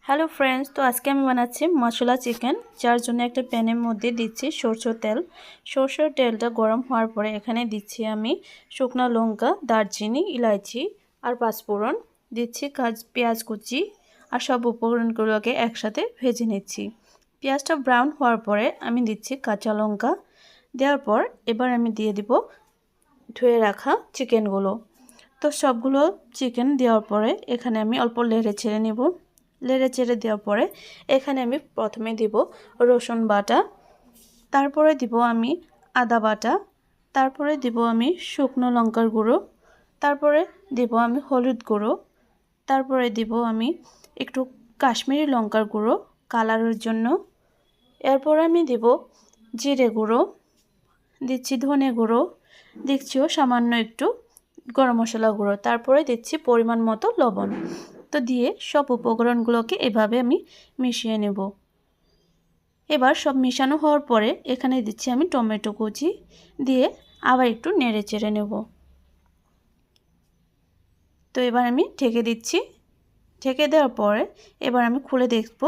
Hello friends, তো আজকে আমি বানাচ্ছি মশলা চিকেন। যার জন্য একটা প্যানের মধ্যে দিচ্ছি সরষের তেল। সরষের তেলটা গরম হওয়ার পরে এখানে দিচ্ছি আমি শুকনো লঙ্কা, দারচিনি, ইলাইচি আর পাঁচফোড়ন। দিচ্ছি পেঁয়াজ কুচি আর সব উপকরণগুলোকে একসাথে ভেজে নিচ্ছি। পেঁয়াজটা ব্রাউন হওয়ার পরে আমি দিচ্ছি কাঁচা লঙ্কা। দেওয়ার পর এবার আমি দিয়ে দিব ধুয়ে রাখা চিকেনগুলো। তো সবগুলো চিকেন দেওয়ার পরে এখানে আমি অল্প নেড়ে ছেড়ে নেব। নেড়ে চেড়ে দেওয়ার পরে এখানে আমি প্রথমে দিব রসুন বাটা, তারপরে দিব আমি আদা বাটা, তারপরে দিব আমি শুকনো লঙ্কার গুঁড়ো, তারপরে দিব আমি হলুদ গুঁড়ো, তারপরে দিব আমি একটু কাশ্মীরি লঙ্কার গুঁড়ো কালারের জন্য। এরপর আমি দিব জিরে গুঁড়ো, দিচ্ছি ধনে গুঁড়ো, দিচ্ছিও সামান্য একটু গরম মশলা গুঁড়ো, তারপরে দিচ্ছি পরিমাণ মতো লবণ। তো দিয়ে সব উপকরণগুলোকে এভাবে আমি মিশিয়ে নেব। এবার সব মিশানো হওয়ার পরে এখানে দিচ্ছি আমি টমেটো কুচি, দিয়ে আবার একটু নেড়ে চেড়ে নেব। তো এবার আমি ঢেকে দিচ্ছি। ঢেকে দেওয়ার পরে এবার আমি খুলে দেখব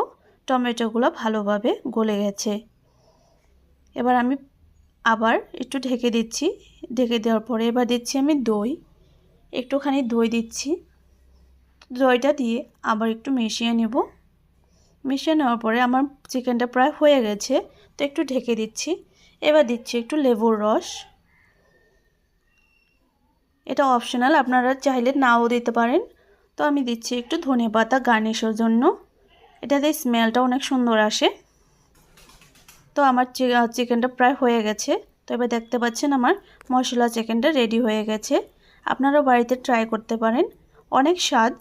টমেটোগুলো ভালোভাবে গলে গেছে। এবার আমি আবার একটু ঢেকে দিচ্ছি। ঢেকে দেওয়ার পরে এবার দিচ্ছি আমি দই, একটুখানি দই দিচ্ছি। দইটা দিয়ে আবার একটু মিশিয়ে নেব। মিশিয়ে নেওয়ার পরে আমার চিকেনটা প্রায় হয়ে গেছে, তো একটু ঢেকে দিচ্ছি। এবার দিচ্ছি একটু লেবুর রস। এটা অপশনাল, আপনারা চাইলে নাও দিতে পারেন। তো আমি দিচ্ছি একটু ধনেপাতা গার্নিশের জন্য, এটাতে স্মেলটা অনেক সুন্দর আসে। তো আমার চিকেনটা প্রায় হয়ে গেছে। তো এবার দেখতে পাচ্ছেন আমার মশলা চিকেনটা রেডি হয়ে গেছে। আপনারা বাড়িতে ট্রাই করতে পারেন, অনেক স্বাদ,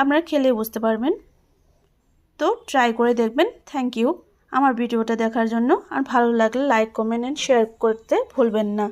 আপনারা খেলে বুঝতে পারবেন। তো ট্রাই করে দেখবেন। থ্যাংক ইউ আমার ভিডিওটা দেখার জন্য। আর ভালো লাগলে লাইক, কমেন্ট এন্ড শেয়ার করতে ভুলবেন না।